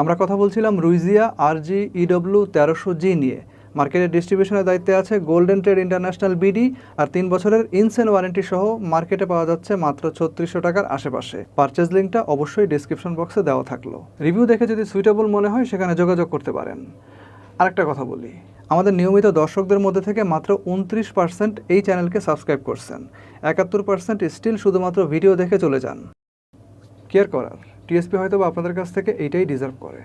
আমরা কথা বলছিলাম রুইজিয়া RG-EW1300G নিয়ে। মার্কেটের ডিস্ট্রিবিউশনের দায়িত্বে আছে গোল্ডেন ট্রেড ইন্টারন্যাশনাল বিডি, আর 3 বছরের ইনসেন ওয়ারেন্টি সহ মার্কেটে পাওয়া যাচ্ছে মাত্র 3600 টাকার আশেপাশে। পারচেজ লিঙ্কটা অবশ্যই ডিসক্রিপশন বক্সে দেওয়া থাকলো। রিভিউ দেখে যদি সুইটেবল মনে হয় সেখানে যোগাযোগ করতে পারেন। আরেকটা কথা বলি, আমাদের নিয়মিত দর্শকদের মধ্যে থেকে মাত্র 29% এই চ্যানেলকে সাবস্ক্রাইব করছেন, 71% স্টিল শুধুমাত্র ভিডিও দেখে চলে যান। কেয়ার করার টিএসপি হয়তো বা আপনাদের কাছ থেকে এইটাই ডিজার্ভ করে।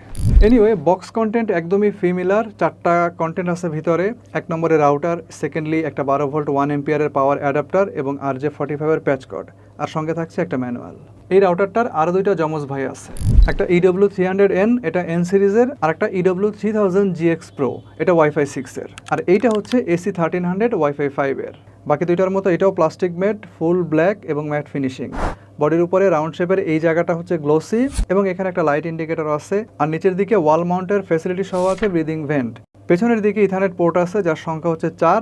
এনিওয়ে, বক্স কন্টেন্ট একদমই ফিমিলার। 4টা কন্টেন্ট আছে ভিতরে। 1 নম্বরে রাউটার, সেকেন্ডলি একটা 12 ভোল্ট 1 এম্পিয়ারের পাওয়ার অ্যাডাপ্টার এবং RJ45 এর প্যাচ কর্ড, আর সঙ্গে থাকছে একটা ম্যানুয়াল। এই রাউটারটার আরও 2টা যমজ ভাই আছে, একটা EW300N, এটা N সিরিজের, আর একটা EW3000GX Pro, এটা ওয়াইফাই 6 এর, আর এইটা হচ্ছে AC1300 ওয়াইফাই 5 এর। বাকি 2টার মতো এটাও প্লাস্টিক ম্যাট, ফুল ব্ল্যাক এবং ম্যাট ফিনিশিং। বডির উপরে রাউন্ড শেপের এই জায়গাটা হচ্ছে গ্লোসি এবং এখানে একটা লাইট ইন্ডিকেটর আছে, আর নিচের দিকে ওয়াল মাউন্টের ফ্যাসিলিটি সহ আছে ব্রিদিং ভেন্ট। পেছনের দিকে ইথারনেট পোর্ট আছে, যার সংখ্যা হচ্ছে 4,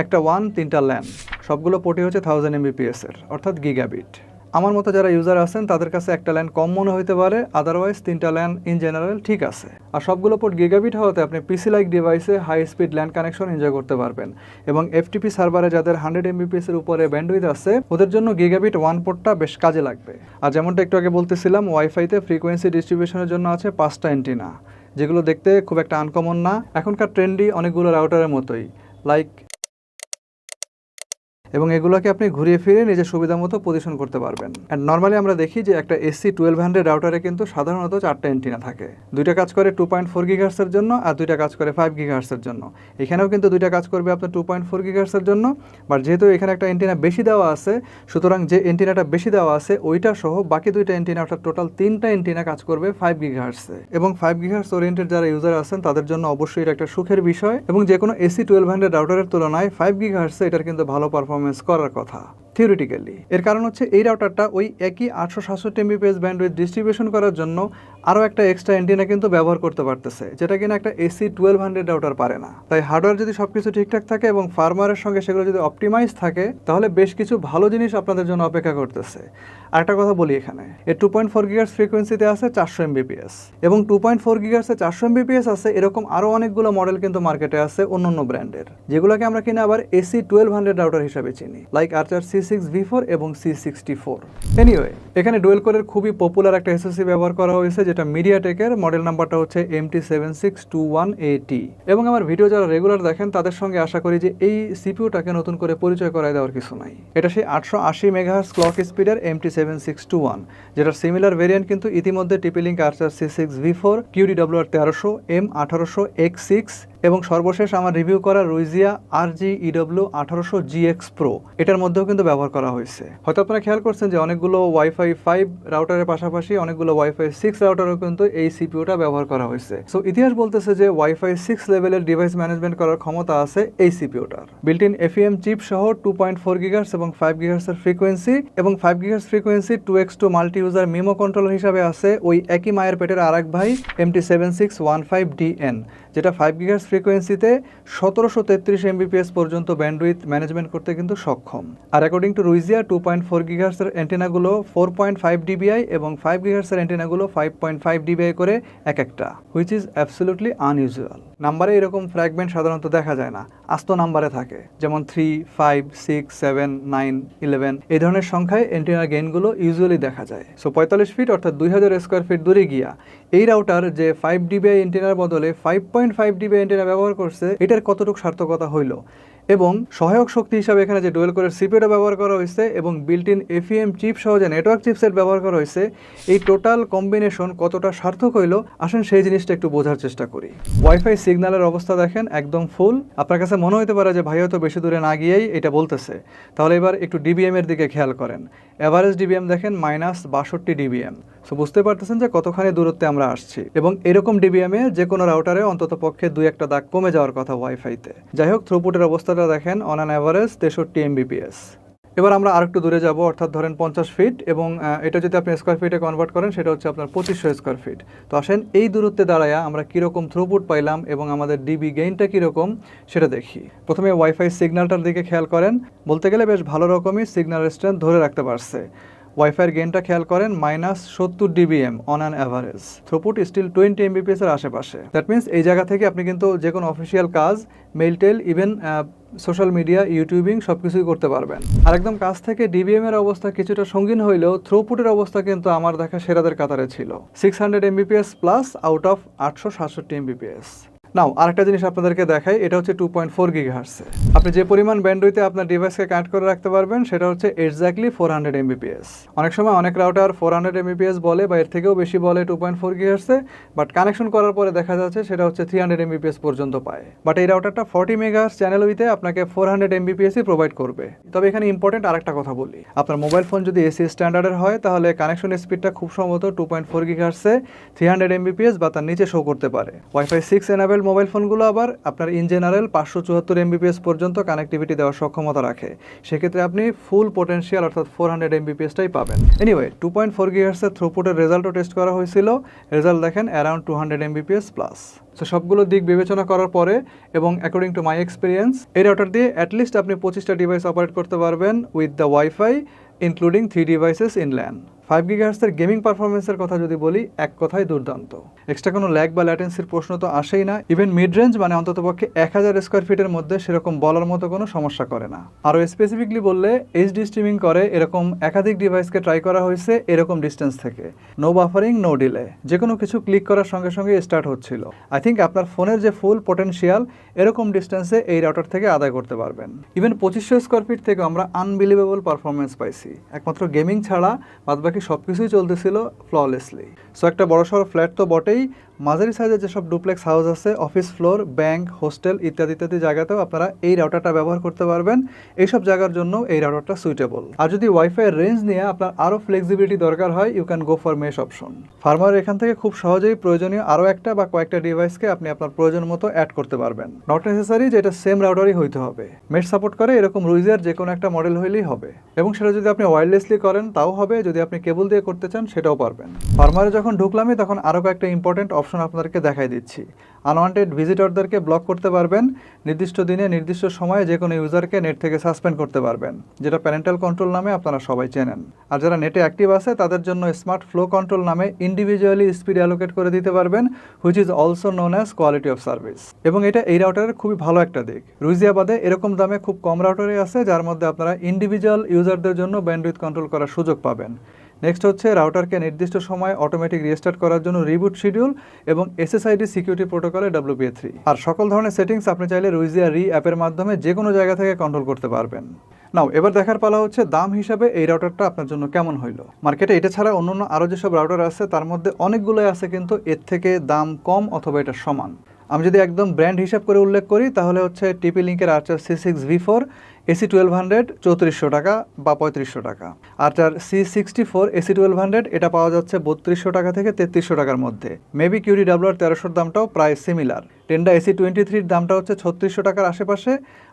একটা 1, 3টা ল্যান। সবগুলো পোর্টই হচ্ছে 1000 Mbps এর, অর্থাৎ গিগাবিট। আমার মতো যারা ইউজার আছেন তাদের কাছে একটা ল্যান কম মনে হইতে পারে, আদারওয়াইজ 3টা ল্যান ইন জেনারেল ঠিক আছে। আর সবগুলো পোর্ট গিগাবিট হওয়াতে আপনি পিসি লাইক ডিভাইসে high speed LAN connection enjoy করতে পারবেন। এবং FTP সার্ভারে যাদের 100 Mbps এর উপরে ব্যান্ডউইথ আছে ওদের জন্য গিগাবিট 1 পোর্টটা বেশ কাজে লাগবে। আর যেমনটা একটু আগে বলতেছিলাম, ওয়াইফাইতে ফ্রিকোয়েন্সি ডিস্ট্রিবিউশনের জন্য আছে 5টা অ্যান্টিনা, যেগুলো দেখতে খুব একটা আনকমন না। এখনকার ট্রেন্ডি অনেকগুলো রাউটারের মতোই, লাইক, এবং এগুলোকে আপনি ঘুরিয়ে ফিরে নিজের সুবিধা মতো পজিশন করতে পারবেন। অ্যান্ড নর্মালি আমরা দেখি যে একটা AC1200 রাউটারে কিন্তু সাধারণত 4টা অ্যান্টিনা থাকে। 2টা কাজ করে 2.4 GHz এর জন্য, আর 2টা কাজ করে 5 GHz এর জন্য। এখানেও কিন্তু 2টা কাজ করবে আপনার 2.4 GHz এর জন্য, বাট যেহেতু এখানে একটা অ্যান্টিনা বেশি দেওয়া আছে, সুতরাং যে অ্যান্টিনাটা বেশি দেওয়া আছে ওইটা সহ বাকি 2টা অ্যান্টিনা, অর্থাৎ টোটাল 3টা অ্যান্টিনা কাজ করবে 5 GHz এ। এবং 5 GHz ওরিয়েন্টেড যারা ইউজার আছেন তাদের জন্য অবশ্যই এটা একটা সুখের বিষয়, এবং যে কোনো AC1200 রাউটারের তুলনায় 5 GHz এটার কিন্তু ভালো পারফরমেন্স করার কথা থিওরিটিক্যালি। এর কারণ হচ্ছে এই রাউটারটা ওই একই 867 Mbps ব্যান্ডউইথ ডিস্ট্রিবিউশন করার জন্য আরও একটা এক্সট্রা অ্যান্টিনা কিন্তু ব্যবহার করতে পারতেছে, যেটা কিনা একটা AC1200 রাউটার পারে না। তাই হার্ডওয়্যার যদি সবকিছু ঠিকঠাক থাকে এবং ফার্মওয়্যারের সঙ্গে সেগুলো যদি অপটিমাইজ থাকে, তাহলে বেশ কিছু ভালো জিনিস আপনাদের জন্য অপেক্ষা করতেছে। আরেকটা কথা বলি, এখানে এর 2.4 GHz ফ্রিকোয়েন্সিতে আছে 400 Mbps, এবং 2.4 GHz এ 400 Mbps আছে এরকম আরও অনেকগুলো মডেল কিন্তু মার্কেটে আছে অন্য ব্র্যান্ডের, যেগুলোকে আমরা কিনা আবার AC1200 রাউটার হিসাবে চিনি, লাইক Archer C6V4 এবং C64। এনিওয়ে, এখানে ডুয়েল কোরের খুবই পপুলার একটা SoC ব্যবহার করা হয়েছে, যেটা মিডিয়াটেকের, মডেল নাম্বারটা হচ্ছে MT7621AT। এবং আমার ভিডিও যারা রেগুলার দেখেন তাদের সঙ্গে আশা করি যে এই সিপিইউটাকে নতুন করে পরিচয় করায় দেওয়ার কিছু নাই। এটা সেই 880 MHz ক্লক স্পিডের MT7621, যেটার সিমিলার ভেরিয়েন্ট কিন্তু ইতিমধ্যে TP-Link Archer C6V4, QDWR1300, M1800X6 এবং সর্বশেষ আমার রিভিউ করা রুইজিয়া RG-EW1800GX Pro, এটার মধ্যেও কিন্তু ব্যবহার করা হয়েছে। হয়তো আপনারা খেয়াল করছেন যে অনেকগুলো ওয়াইফাই 5 রাউটারের পাশাপাশি অনেকগুলো ওয়াইফাই 6 রাউটারও কিন্তু এই সিপিইউটা ব্যবহার করা হয়েছে। সো ইতিহাস বলতেছে যে ওয়াইফাই 6 লেভেলের ডিভাইস ম্যানেজমেন্ট করার ক্ষমতা আছে এই সিপিইউটার। বিল্ট ইন FEM চিপ সহ 2.4 GHz এবং 5 GHz এর ফ্রিকোয়েন্সি, এবং 5 GHz frequency 2x2 multi user MIMO controller হিসাবে আছে ওই একই মায়ের পেটের আরেক ভাই MT7615DN, যেটা 5 GHz ফ্রিকোয়েন্সিতে 1733 Mbps পর্যন্ত ব্যান্ডউইথ ম্যানেজমেন্ট করতে কিন্তু সক্ষম। আর অ্যাকর্ডিং টু রুইজিয়া 2.4 GHz এর অ্যান্টেনাগুলো 4.5 dBi এবং 5 GHz এর অ্যান্টেনাগুলো 5.5 dBi করে এক একটা, হুইচ ইজ অ্যাবসলিউটলি আনইউজুয়াল। নাম্বারে এরকম ফ্র্যাগমেন্ট সাধারণত দেখা যায় না, আস্ত নাম্বারে থাকে, যেমন 3, 5, 6, 7, 9, 11 এই ধরনের সংখ্যায় অ্যান্টেনা গেইনগুলো ইউজুয়ালি দেখা যায়। সো 45 ফিট অর্থাৎ 2000 স্কোয়ার ফিট দূরে গিয়া এই রাউটার যে 5 dBi অ্যান্টেনার বদলে 5.5 dBi অ্যান্টেনা ব্যবহার করছে, এটার কতটুকু সার্থকতা হইল। এবং সহায়ক শক্তি হিসাবে এখানে যে ডুয়েল কোরের সিপিইউটা ব্যবহার করা হয়েছে এবং বিল্ট ইন FEM চিপ সহ যে নেটওয়ার্ক চিপসেট ব্যবহার করা হয়েছে, এই টোটাল কম্বিনেশন কতটা সার্থক হইল আসেন সেই জিনিসটা একটু বোঝার চেষ্টা করি। ওয়াইফাই সিগন্যালের অবস্থা দেখেন একদম ফুল। আপনার কাছে মনে হতে পারে যে ভাই হয়তো বেশি দূরে না গিয়েই এটা বলতেছে, তাহলে এবার একটু ডিবিএম এর দিকে খেয়াল করেন। এভারেজ ডিবিএম দেখেন -62 ডিবিএম। সো বুঝতে পারতেছেন যে কতখানি দূরত্বে আমরা আসছি, এবং এরকম ডিবিএমে যে কোনো রাউটারে অন্তত পক্ষে 2-1টা দাগ কমে যাওয়ার কথা ওয়াইফাইতে। যাই হোক, থ্রুপুটের অবস্থাটা দেখেন অন অ্যান অ্যাভারেজ 63 Mbps। এবার আমরা আরেকটু দূরে যাব, অর্থাৎ ধরেন 50 ফিট, এবং এটা যদি আপনি স্কোয়ার ফিটে কনভার্ট করেন সেটা হচ্ছে আপনার 2500 স্কোয়ার ফিট। তো আসেন এই দূরত্বে দাঁড়ায় আমরা কীরকম থ্রুপুট পাইলাম এবং আমাদের ডিবি গেইনটা কীরকম সেটা দেখি। প্রথমে ওয়াইফাই সিগন্যালটার দিকে খেয়াল করেন, বলতে গেলে বেশ ভালো রকমই সিগন্যাল স্ট্রেন্থ ধরে রাখতে পারছে। ওয়াইফাইয়ের গেনটা খেয়াল করেন -70 dBm on an average, throughput still 20 Mbps এর আশেপাশে। দ্যাট মিনস এই জায়গা থেকে আপনি কিন্তু যে কোনো অফিসিয়াল কাজ, মেইল টেল, ইভেন সোশ্যাল মিডিয়া, ইউটিউবিং সব কিছুই করতে পারবেন। আর একদম কাছ থেকে ডিবিএম এর অবস্থা কিছুটা সঙ্গীন হইলেও থ্রুপুটের অবস্থা কিন্তু আমার দেখা সেরাদের কাতারে ছিল। 600 Mbps plus out of 867 Mbps। নাও আরেকটা জিনিস আপনাদেরকে দেখাই, এটা হচ্ছে 2.4 GHz। আপনি যে পরিমাণ ব্যান্ডউইথে আপনার ডিভাইসকে কানেক্ট করে রাখতে পারবেন সেটা হচ্ছে এক্স্যাক্টলি 400 Mbps। অনেক সময় অনেক রাউটার 400 Mbps বলে বা এর থেকেও বেশি বলে 2.4 GHz, বাট কানেকশন করার পরে দেখা যাচ্ছে সেটা হচ্ছে 300 Mbps পর্যন্ত পায়। বাট এই রাউটারটা 40 MHz চ্যানেল উইথে আপনাকে 400 Mbps প্রোভাইড করবে। তবে এখানে ইম্পর্টেন্ট আরেকটা কথা বলি, আপনার মোবাইল ফোন যদি এসি স্ট্যান্ডার্ডের হয় তাহলে কানেকশন স্পিডটা খুব সম্ভবত 2.4 GHz 300 Mbps বা তার নিচে শো করতে পারে। ওয়াইফাই 6 এনাবেল মোবাইল ফোনগুলো আবার আপনার ইন জেনারেল 574 Mbps পর্যন্ত কানেক্টিভিটি দেওয়ার সক্ষমতা রাখে। সেক্ষেত্রে আপনি ফুল পোটেনশিয়াল অর্থাৎ 400 Mbps-টাই পাবেন। এনিওয়ে 2.4 GHz এর থ্রুপুটের রেজাল্টও টেস্ট করা হয়েছিল। রেজাল্ট দেখেন অ্যারাউন্ড 200 Mbps প্লাস। সো সবগুলো দিক বিবেচনা করার পরে এবং অ্যাকর্ডিং টু মাই এক্সপিরিয়েন্স, এই রাউটার দিয়ে অ্যাটলিস্ট আপনি 25টা ডিভাইস অপারেট করতে পারবেন with the wifi including 3 devices in LAN. 5 GHz এর গেমিং পারফরমেন্সের কথা যদি বলি, এক কথায় দুর্দান্ত। এক্সট্রা কোনো ল্যাগ বা ল্যাটেন্সির প্রশ্ন তো আসেই না। ইভেন মিড রেঞ্জ মানে অন্ততপক্ষে 1000 স্কোয়ার ফিটের মধ্যে সেরকম বলার মতো কোনো সমস্যা করে না। আরও স্পেসিফিকলি বললে এইচডি স্ট্রিমিং করে এরকম একাধিক ডিভাইসকে ট্রাই করা হয়েছে এরকম ডিস্টেন্স থেকে। নো বাফারিং, নো ডিলে, যে কোনো কিছু ক্লিক করার সঙ্গে সঙ্গে স্টার্ট হচ্ছিল। আই থিঙ্ক আপনার ফোনের যে ফুল পোটেনশিয়াল এরকম ডিস্টেন্সে এই রাউটার থেকে আদায় করতে পারবেন। ইভেন 2500 স্কোয়ার ফিট থেকে আমরা আনবিলিভেবল পারফরমেন্স পাইছি। একমাত্র গেমিং ছাড়া বাদবাকি সব কিছুই চলতেছিল ফ্ললেসলি। সো একটা বড়সড় ফ্ল্যাট তো বটেই, মাঝারি সাইজের যেসব ডুপ্লেক্স হাউস আছে, অফিস ফ্লোর, ব্যাংক, হোস্টেল ইত্যাদি ইত্যাদি জায়গাতেও আপনারা এই রাউটারটা ব্যবহার করতে পারবেন। এইসব জায়গার জন্য এই রাউটারটা সুইটেবল। আর যদি ওয়াইফাই রেঞ্জ নিয়ে আপনার আরও ফ্লেক্সিবিলিটি দরকার হয়, you can go for mesh option. Firmware এখান থেকে খুব সহজেই প্রয়োজনীয় আরও একটা বা কয়েকটা ডিভাইসকে আপনি আপনার প্রয়োজন মতো অ্যাড করতে পারবেন। নট নেসেসারি যে এটা সেম রাউটারই হইতে হবে। মেশ সাপোর্ট করে এরকম রুইজের যে কোনো একটা মডেল হইলেই হবে, এবং সেটা যদি আপনি ওয়্যারলেসলি করেন তাও হবে, যদি আপনি কেবল দিয়ে করতে চান সেটাও পারবেন। ফার্মারে যখন ঢুকলামই তখন আরও কয়েকটা ইম্পর্টেন্ট অপশন আপনাদেরকে দেখাই দিচ্ছি। আনওয়ান্টেড ভিজিটরদেরকে ব্লক করতে পারবেন, নির্দিষ্ট দিনে নির্দিষ্ট সময়ে যে কোনো ইউজারকে নেট থেকে সাসপেন্ড করতে পারবেন, যেটা প্যারেন্টাল কন্ট্রোল নামে আপনারা সবাই চেনেন। আর যারা নেটে অ্যাক্টিভ আছে তাদের জন্য স্মার্ট ফ্লো কন্ট্রোল নামে ইন্ডিভিজুয়ালি স্পিড অ্যালোকেট করে দিতে পারবেন, which is also known as quality of service. এবং এটা এই রাউটারের খুবই ভালো একটা দিক। রুইজিয়া বাদে এরকম দামে খুব কম রাউটারই আছে যার মধ্যে আপনারা ইন্ডিভিজুয়াল ইউজারদের জন্য ব্যান্ডউইথ কন্ট্রোল করার সুযোগ পাবেন। নেক্সট হচ্ছে রাউটারকে নির্দিষ্ট সময় অটোমেটিক রিস্টার্ট করার জন্য রিবুট শিডিউল এবং এসএসআইডি সিকিউরিটি প্রোটোকলে WPA3। আর সকল ধরনের সেটিংস আপনি চাইলে রুইজিয়া রি অ্যাপের মাধ্যমে যে কোনো জায়গা থেকে কন্ট্রোল করতে পারবেন। নাও এবার দেখার পালা হচ্ছে দাম হিসাবে এই রাউটারটা আপনার জন্য কেমন হইলো। মার্কেটে এটা ছাড়া অন্যান্য আরও যেসব রাউটার আছে তার মধ্যে অনেকগুলোই আছে কিন্তু এর থেকে দাম কম অথবা এটা সমান। আমি যদি একদম ব্র্যান্ড হিসাব করে উল্লেখ করি তাহলে হচ্ছে টিপি লিঙ্কের আর্চার C6V4 AC1200 3400 টাকা বা 3500 টাকা। আর্চার C64 AC1200 এটা পাওয়া যাচ্ছে 3200 টাকা থেকে 3300 টাকার মধ্যে। মেবি QDWR 1300 দামটাও প্রায় সিমিলার। টেন্ডা AC23-র দামটা হচ্ছে 3600 টাকার আশেপাশে,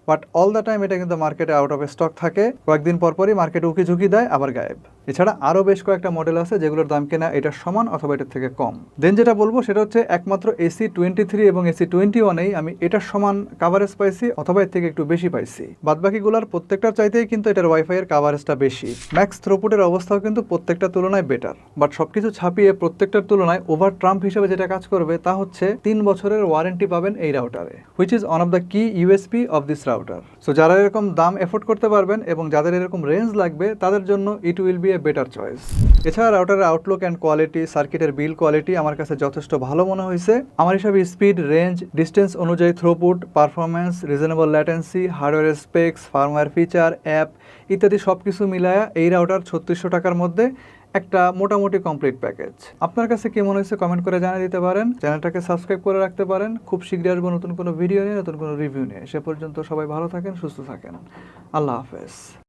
বাট অল দ্য টাইম এটা কিন্তু মার্কেটে আউট অফ স্টক থাকে। কয়েকদিন পরপরই মার্কেটে উকি ঝুঁকি দেয় আবার গায়েব। এছাড়া আরও বেশ কয়েকটা মডেল আছে যেগুলোর দাম কেনা এটার সমান অথবা এটার থেকে কম। দেন যেটা বলবো সেটা হচ্ছে একমাত্র AC23 এবং AC21-এই আমি এটার সমান কাভারেজ পাইছি অথবা এর থেকে একটু বেশি পাইছি। বাদবাকিগুলোর প্রত্যেকটার চাইতেই কিন্তু এটার ওয়াইফাইয়ের কাভারেজটা বেশি। ম্যাক্স থ্রুপুটের অবস্থাও কিন্তু প্রত্যেকটার তুলনায় বেটার। বাট সবকিছু ছাপিয়ে প্রত্যেকটার তুলনায় ওভার ট্রাম্প হিসেবে যেটা কাজ করবে তা হচ্ছে 3 বছরের ওয়ারেন্টি পাবেন এই রাউটারে, which is one of the key USP of this router. So যারা এরকম দাম এফোর্ড করতে পারবেন এবং যাদের এরকম রেঞ্জ লাগবে তাদের জন্য it will B a better choice. এছাড়া রাউটারের আউটলুক অ্যান্ড কোয়ালিটি, সার্কিটের বিল কোয়ালিটি আমার কাছে যথেষ্ট ভালো মনে হয়েছে। আমার হিসাবে স্পিড, রেঞ্জ, ডিস্টেন্স অনুযায়ী throughput, performance, reasonable latency, hardware specs, firmware feature, app ইত্যাদি সব কিছু মিলায়া এই রাউটার 3600 টাকার মধ্যে একটা মোটামুটি কমপ্লিট প্যাকেজ। আপনার কাছে কি মনে হয়েছে কমেন্ট করে জানিয়ে দিতে পারেন। চ্যানেলটাকে সাবস্ক্রাইব করে রাখতে পারেন। খুব শীঘ্রই আসবো নতুন কোনো ভিডিও নিয়ে, নতুন কোনো রিভিউ নিয়ে। সে পর্যন্ত সবাই ভালো থাকেন, সুস্থ থাকেন। আল্লাহ হাফেজ।